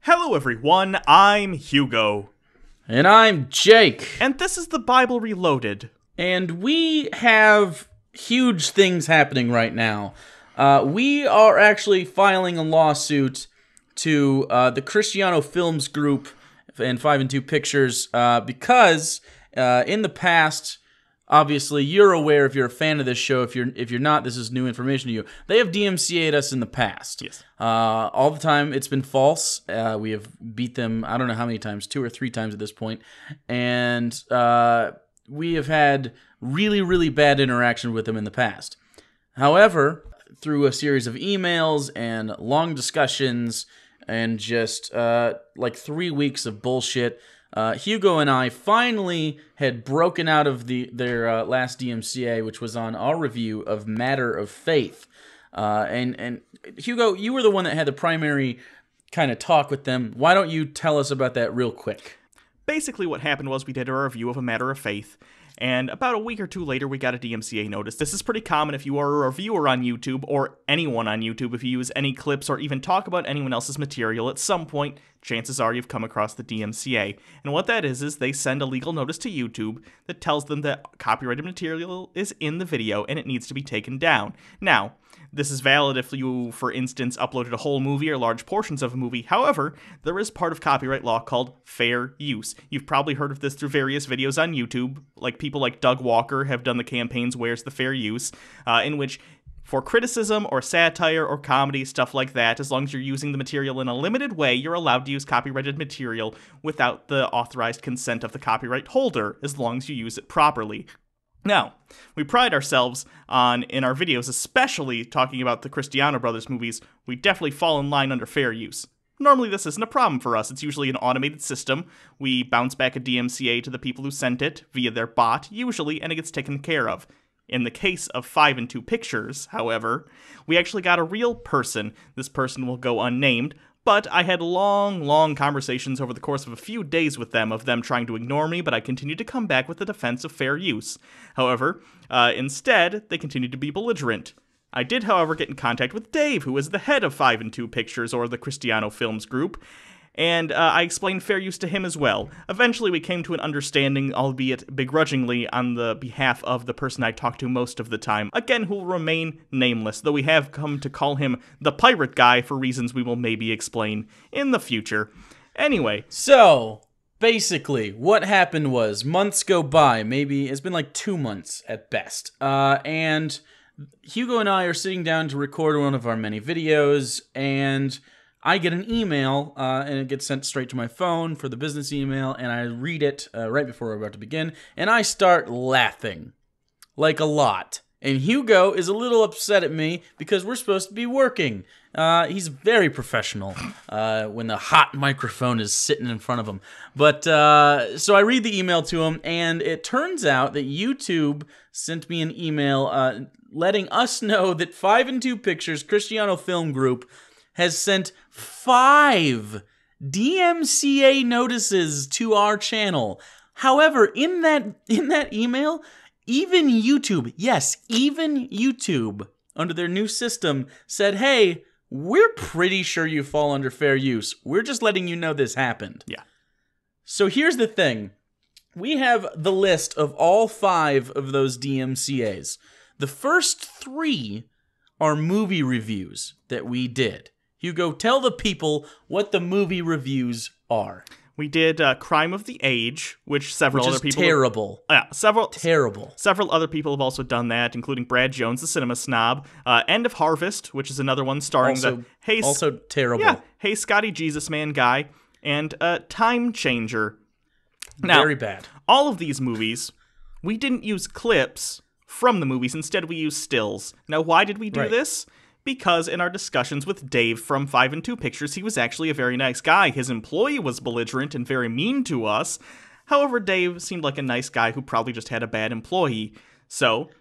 Hello everyone, I'm Hugo. And I'm Jake. And this is the Bible Reloaded. And we have huge things happening right now. We are actually filing a lawsuit to the Cristiano Films Group and 5 and 2 Pictures because in the past, obviously you're aware if you're a fan of this show. If you're not, this is new information to you. They have DMCA'd us in the past. Yes. All the time it's been false. We have beat them, I don't know how many times, 2 or 3 times at this point. And we have had really, really bad interaction with them in the past. However, through a series of emails and long discussions and just like 3 weeks of bullshit, Hugo and I finally had broken out of their last DMCA, which was on our review of Matter of Faith. And Hugo, you were the one that had the primary kind of talk with them. Why don't you tell us about that real quick? Basically what happened was we did a review of A Matter of Faith, and about a week or two later we got a DMCA notice. This is pretty common if you are a reviewer on YouTube, or anyone on YouTube. If you use any clips or even talk about anyone else's material, at some point, chances are you've come across the DMCA. And what that is they send a legal notice to YouTube that tells them that copyrighted material is in the video and it needs to be taken down. Now, this is valid if you, for instance, uploaded a whole movie or large portions of a movie. However, there is part of copyright law called fair use. You've probably heard of this through various videos on YouTube. Like people like Doug Walker have done the campaigns Where's the Fair Use, in which for criticism or satire or comedy, stuff like that, as long as you're using the material in a limited way, you're allowed to use copyrighted material without the authorized consent of the copyright holder, as long as you use it properly. Now, we pride ourselves on, in our videos, especially talking about the Cristiano Brothers movies, we definitely fall in line under fair use. Normally this isn't a problem for us. It's usually an automated system. We bounce back a DMCA to the people who sent it via their bot, usually, and it gets taken care of. In the case of 5 and 2 Pictures, however, we actually got a real person. This person will go unnamed, but I had long conversations over the course of a few days with them of them trying to ignore me, but I continued to come back with the defense of fair use. However, instead, they continued to be belligerent. I did, however, get in contact with Dave, who is the head of 5 and 2 Pictures, or the Cristiano Films Group, and I explained fair use to him as well. Eventually, we came to an understanding, albeit begrudgingly, on the behalf of the person I talked to most of the time. Again, who will remain nameless, though we have come to call him the Pirate Guy for reasons we will maybe explain in the future. Anyway. So, basically, what happened was, months go by, maybe, it's been like 2 months at best, and Hugo and I are sitting down to record one of our many videos, and I get an email, and it gets sent straight to my phone for the business email, and I read it right before we're about to begin, and I start laughing. Like a lot. And Hugo is a little upset at me because we're supposed to be working. He's very professional when the hot microphone is sitting in front of him. But, so I read the email to him, and it turns out that YouTube sent me an email letting us know that 5 and 2 Pictures, Cristiano Film Group, has sent 5 DMCA notices to our channel. However, in that email, even YouTube, yes, even YouTube, under their new system, said, hey, we're pretty sure you fall under fair use. We're just letting you know this happened. Yeah. So here's the thing. We have the list of all 5 of those DMCAs. The first 3 are movie reviews that we did. Hugo, tell the people what the movie reviews are. We did Crime of the Age, which several other people... terrible. Several other people have also done that, including Brad Jones, the cinema snob. End of Harvest, which is another one starring also terrible. Yeah, Hey Scotty Jesus Man guy, and Time Changer. Now, very bad. All of these movies, we didn't use clips from the movies. Instead, we used stills. Now, why did we do this? Because in our discussions with Dave from 5 and 2 Pictures, he was actually a very nice guy. His employee was belligerent and very mean to us. However, Dave seemed like a nice guy who probably just had a bad employee. So,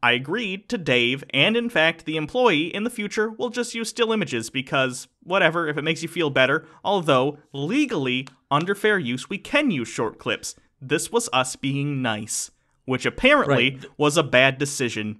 I agreed to Dave, and in fact, the employee in the future will just use still images because, whatever, if it makes you feel better. Although, legally, under fair use, we can use short clips. This was us being nice, which apparently was a bad decision.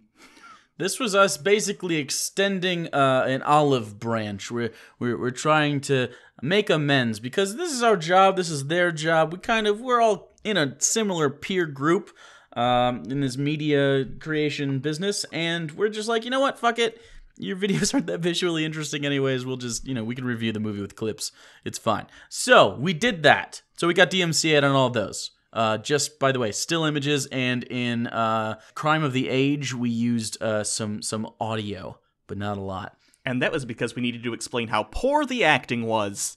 This was us basically extending an olive branch. We're trying to make amends because this is our job. This is their job. We're all in a similar peer group in this media creation business, and we're just like, you know what? Fuck it. Your videos aren't that visually interesting anyways. We'll just, we can review the movie with clips. It's fine. So we did that. So we got DMCA'd on all of those. Just, by the way, still images, and in Crime of the Age, we used some audio, but not a lot. And that was because we needed to explain how poor the acting was.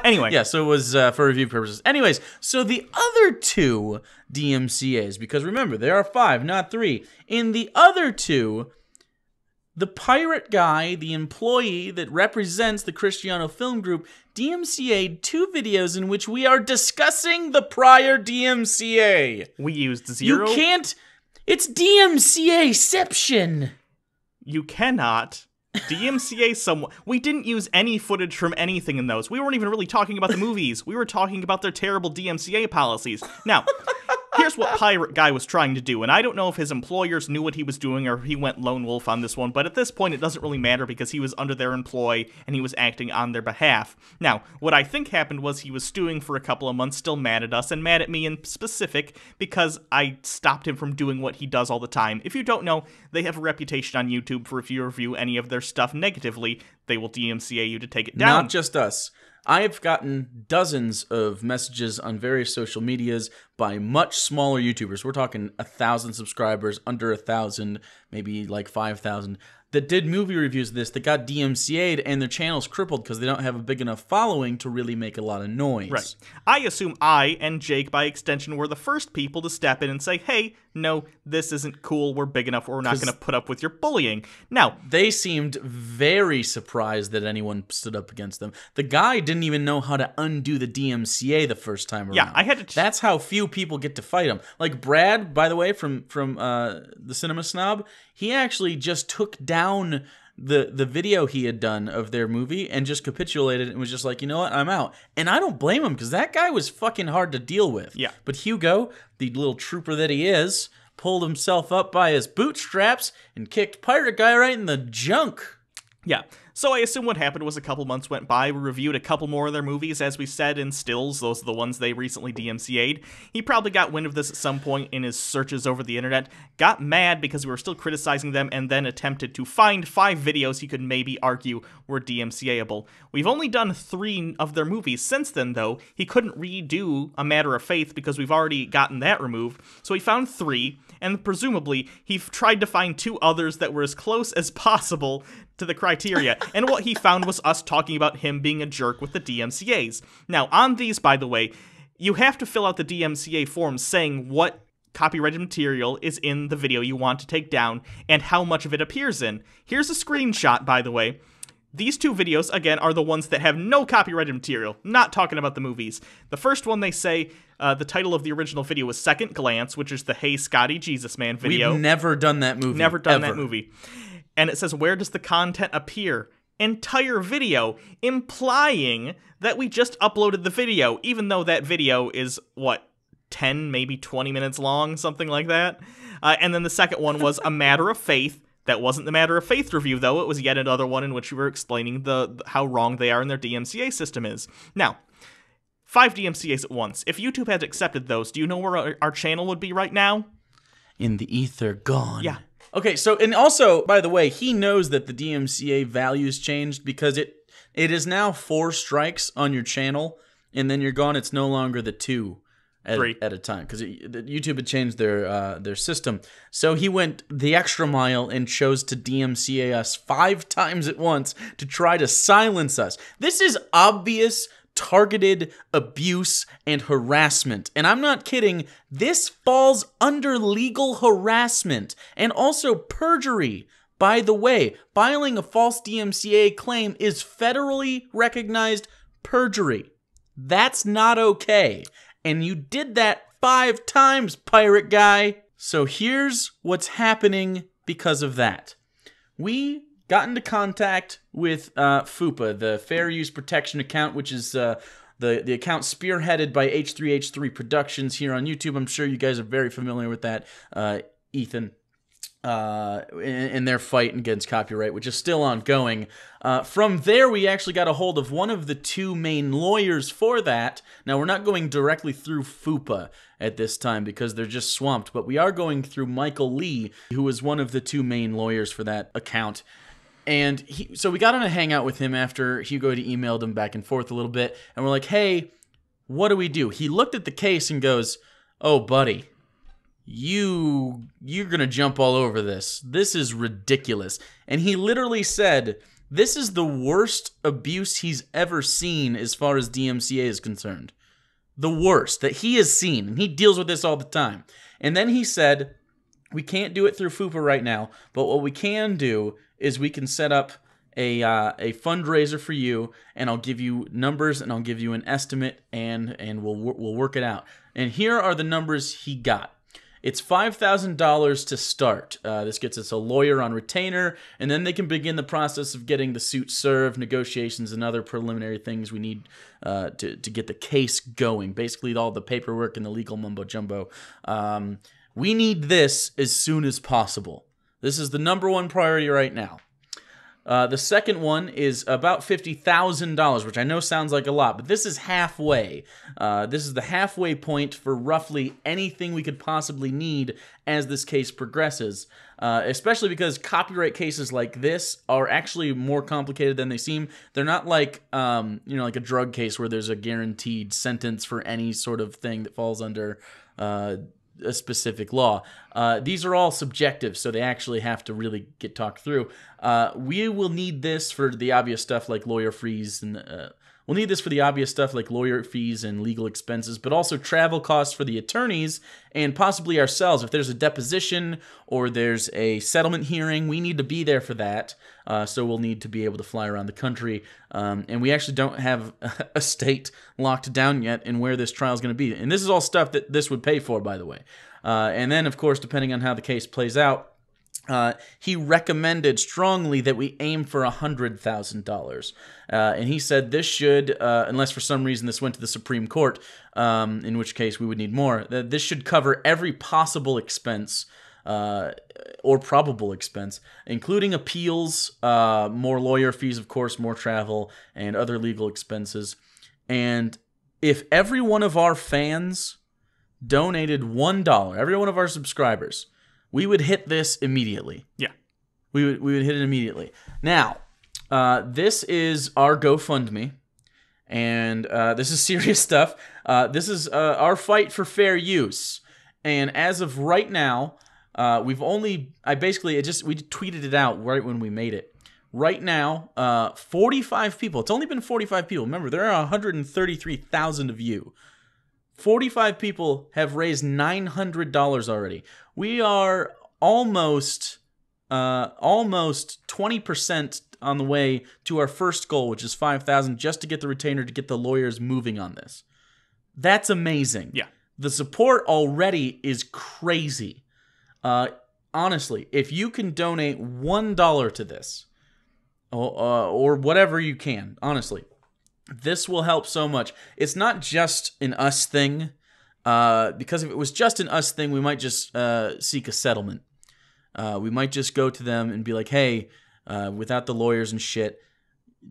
Anyway. Yeah, so it was for review purposes. Anyways, so the other 2 DMCAs, because remember, there are 5, not 3. In the other 2, the pirate guy, the employee that represents the Cristiano Film Group, DMCA'd 2 videos in which we are discussing the prior DMCA. We used 0. You can't... It's DMCA-ception. You cannot DMCA someone. We didn't use any footage from anything in those. We weren't even really talking about the movies. We were talking about their terrible DMCA policies. Now, here's what Pirate Guy was trying to do, and I don't know if his employers knew what he was doing or he went lone wolf on this one, but at this point it doesn't really matter because he was under their employ and he was acting on their behalf. Now, what I think happened was he was stewing for a couple of months, still mad at us, and mad at me in specific because I stopped him from doing what he does all the time. If you don't know, they have a reputation on YouTube for if you review any of their stuff negatively, they will DMCA you to take it down. Not just us. I have gotten dozens of messages on various social medias by much smaller YouTubers. We're talking 1,000 subscribers, under 1,000, maybe like 5,000, that did movie reviews of this that got DMCA'd and their channel's crippled because they don't have a big enough following to really make a lot of noise. Right. I assume I, and Jake by extension, were the first people to step in and say, hey, no, this isn't cool, we're big enough, we're not going to put up with your bullying. Now, they seemed very surprised that anyone stood up against them. The guy didn't even know how to undo the DMCA the first time around. Yeah, I had to... That's how few people get to fight him. Like Brad, by the way, from the Cinema Snob, he actually just took down the video he had done of their movie and just capitulated and was just like, you know what, I'm out. And I don't blame him because that guy was fucking hard to deal with. Yeah. But Hugo, the little trooper that he is, pulled himself up by his bootstraps and kicked Pirate Guy right in the junk. Yeah, so I assume what happened was a couple months went by, we reviewed a couple more of their movies, as we said, in stills, those are the ones they recently DMCA'd. He probably got wind of this at some point in his searches over the internet, got mad because we were still criticizing them, and then attempted to find 5 videos he could maybe argue were DMCA'able. We've only done 3 of their movies since then, though. He couldn't redo A Matter of Faith because we've already gotten that removed, so he found 3, and presumably he tried to find 2 others that were as close as possible to the criteria, and what he found was us talking about him being a jerk with the DMCAs. Now, on these, by the way, you have to fill out the DMCA form saying what copyrighted material is in the video you want to take down and how much of it appears in. Here's a screenshot, by the way. These 2 videos, again, are the ones that have no copyrighted material, not talking about the movies. The first one, they say, the title of the original video was Second Glance, which is the Hey Scotty Jesus Man video. We've never done that movie. Never done ever. that movie. And it says, where does the content appear? Entire video, implying that we just uploaded the video, even though that video is, 10, maybe 20 minutes long, something like that. And then the second one was A Matter of Faith. That wasn't the Matter of Faith review, though. It was yet another one in which we were explaining how wrong they are and their DMCA system is. Now, 5 DMCAs at once. If YouTube had accepted those, do you know where our channel would be right now? In the ether, gone. Yeah. Okay, so, and also, by the way, he knows that the DMCA values changed because it is now 4 strikes on your channel, and then you're gone. It's no longer the 2 at a time because YouTube had changed their system. So he went the extra mile and chose to DMCA us 5 times at once to try to silence us. This is obvious targeted abuse and harassment. And I'm not kidding, this falls under legal harassment and also perjury. By the way, filing a false DMCA claim is federally recognized perjury. That's not okay. And you did that 5 times, Pirate Guy. So here's what's happening because of that. We got into contact with FUPA, the Fair Use Protection account, which is the account spearheaded by H3H3 Productions here on YouTube. I'm sure you guys are very familiar with that, Ethan. in their fight against copyright, which is still ongoing. From there, we actually got a hold of one of the two main lawyers for that. Now, we're not going directly through FUPA at this time because they're just swamped, but we are going through Michael Lee, who was one of the two main lawyers for that account. And so we got on a hangout with him after Hugo had emailed him back and forth a little bit, and we're like, hey, what do we do? He looked at the case and goes, oh, buddy, you're gonna jump all over this. This is ridiculous. And he literally said, this is the worst abuse he's ever seen as far as DMCA is concerned. The worst that he has seen. And he deals with this all the time. And then he said, we can't do it through FUPA right now, but what we can do is we can set up a fundraiser for you, and I'll give you numbers, and I'll give you an estimate, and we'll work it out. And here are the numbers he got. It's $5,000 to start. This gets us a lawyer on retainer, and then they can begin the process of getting the suit served, negotiations, and other preliminary things we need to get the case going. Basically, all the paperwork and the legal mumbo-jumbo. We need this as soon as possible. This is the number one priority right now. The second one is about $50,000, which I know sounds like a lot, but this is halfway. This is the halfway point for roughly anything we could possibly need as this case progresses, especially because copyright cases like this are actually more complicated than they seem. They're not like, like a drug case where there's a guaranteed sentence for any sort of thing that falls under a specific law. These are all subjective, so they actually have to really get talked through. We will need this for the obvious stuff like lawyer fees, and we'll need this for the obvious stuff like lawyer fees and legal expenses, but also travel costs for the attorneys and possibly ourselves. If there's a deposition or there's a settlement hearing, we need to be there for that. So we'll need to be able to fly around the country. And we actually don't have a state locked down yet in where this trial is going to be. And this is all stuff that this would pay for, by the way. And then, of course, depending on how the case plays out, he recommended strongly that we aim for $100,000. And he said this should, unless for some reason this went to the Supreme Court, in which case we would need more, that this should cover every possible expense or probable expense, including appeals, more lawyer fees, of course, more travel, and other legal expenses. And if every one of our fans donated $1, every one of our subscribers, we would hit this immediately. Yeah. We would hit it immediately. Now, this is our GoFundMe, and this is serious stuff. This is our fight for fair use. And as of right now, we tweeted it out right when we made it. Right now, 45 people. It's only been 45 people. Remember, there are 133,000 of you. 45 people have raised $900 already. We are almost 20% on the way to our first goal, which is $5,000, just to get the retainer, to get the lawyers moving on this. That's amazing. Yeah. The support already is crazy. Honestly, if you can donate $1 to this, or whatever you can, honestly, this will help so much. It's not just an us thing, because if it was just an us thing, we might just seek a settlement. We might just go to them and be like, hey, without the lawyers and shit,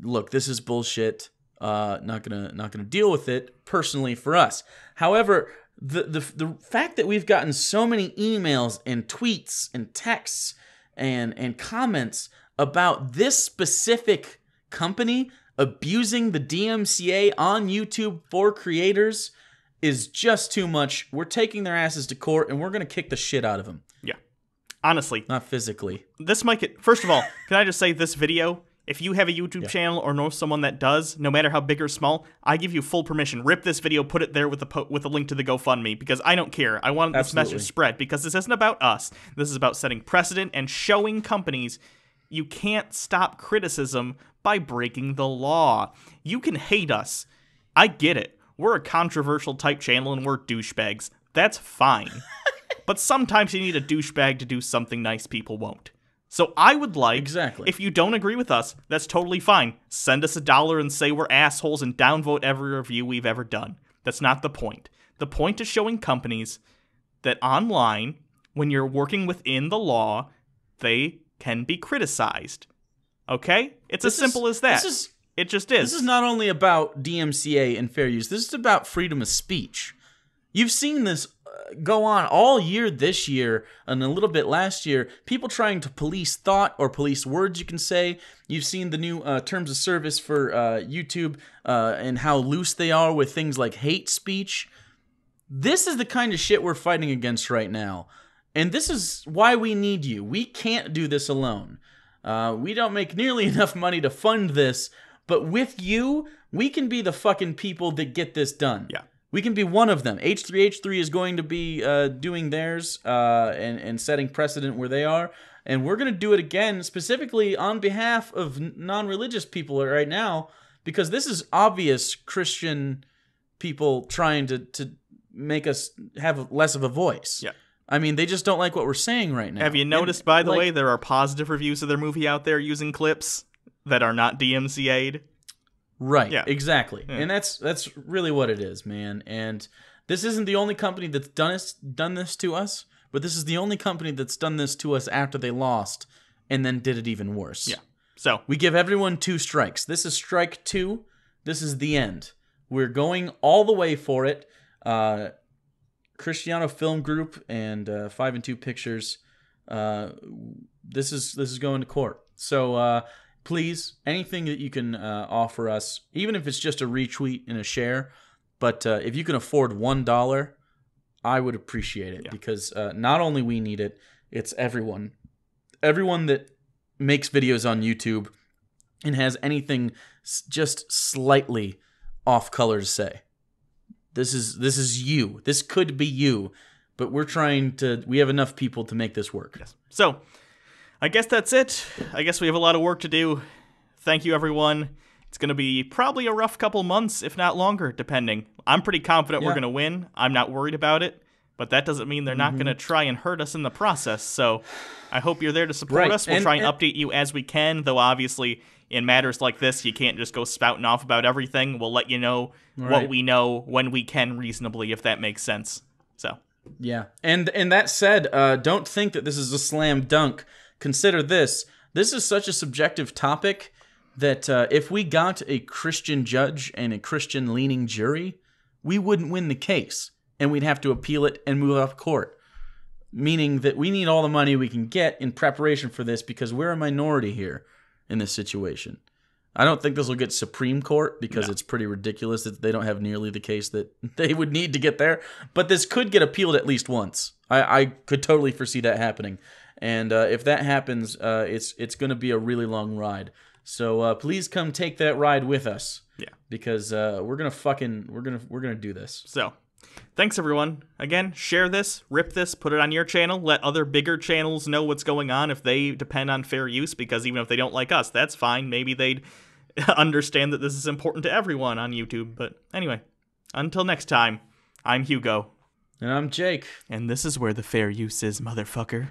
look, this is bullshit. Not gonna deal with it personally for us. However, the fact that we've gotten so many emails and tweets and texts and comments about this specific company abusing the DMCA on YouTube for creators is just too much. We're taking their asses to court, and we're going to kick the shit out of them. Yeah. Honestly. Not physically. This might get... First of all, can I just say this video, if you have a YouTube channel or know someone that does, no matter how big or small, I give you full permission. Rip this video, put it there with a link to the GoFundMe, because I don't care. I want this message spread, because this isn't about us. This is about setting precedent and showing companies you can't stop criticism by breaking the law. You can hate us. I get it. We're a controversial type channel and we're douchebags. That's fine. But sometimes you need a douchebag to do something nice people won't. So I would like, exactly. If you don't agree with us, that's totally fine. Send us $1 and say we're assholes and downvote every review we've ever done. That's not the point. The point is showing companies that online, when you're working within the law, they can be criticized. Okay? It's as simple as that. It just is. This is not only about DMCA and fair use. This is about freedom of speech. You've seen this go on all year this year and a little bit last year. People trying to police thought or police words, you can say. You've seen the new terms of service for YouTube and how loose they are with things like hate speech. This is the kind of shit we're fighting against right now. And this is why we need you. We can't do this alone. We don't make nearly enough money to fund this. But with you, we can be the fucking people that get this done. Yeah. We can be one of them. H3H3 is going to be doing theirs and setting precedent where they are. And we're going to do it again, specifically on behalf of non-religious people right now, because this is obvious Christian people trying to make us have less of a voice. Yeah. I mean, they just don't like what we're saying right now. Have you noticed, by the way, there are positive reviews of their movie out there using clips that are not DMCA'd? Right, yeah. Exactly. Yeah. And that's really what it is, man. And this isn't the only company that's done this to us, but this is the only company that's done this to us after they lost and then did it even worse. Yeah. So we give everyone 2 strikes. This is strike 2. This is the end. We're going all the way for it. Cristiano Film Group and 5 and 2 Pictures. This is going to court. So please, anything that you can offer us, even if it's just a retweet and a share, but if you can afford $1, I would appreciate it, because not only we need it, it's everyone that makes videos on YouTube and has anything just slightly off color to say. This is you. This could be you, but we have enough people to make this work. Yes. So I guess that's it. I guess we have a lot of work to do. Thank you, everyone. It's going to be probably a rough couple months, if not longer, depending. I'm pretty confident we're going to win. I'm not worried about it, but that doesn't mean they're not going to try and hurt us in the process. So I hope you're there to support us. We'll try and update you as we can, though obviously in matters like this, you can't just go spouting off about everything. We'll let you know what we know when we can reasonably, if that makes sense. So yeah. And that said, don't think that this is a slam dunk. Consider this. This is such a subjective topic that if we got a Christian judge and a Christian-leaning jury, we wouldn't win the case, and we'd have to appeal it and move off court, meaning that we need all the money we can get in preparation for this because we're a minority here in this situation. I don't think this will get Supreme Court because it's pretty ridiculous that they don't have nearly the case that they would need to get there, but this could get appealed at least once. I could totally foresee that happening. And if that happens, it's going to be a really long ride. So please come take that ride with us. Yeah. Because we're gonna do this. So, thanks everyone. Again, share this, rip this, put it on your channel. Let other bigger channels know what's going on if they depend on fair use. Because even if they don't like us, that's fine. Maybe they'd understand that this is important to everyone on YouTube. But anyway, until next time, I'm Hugo. And I'm Jake. And this is where the fair use is, motherfucker.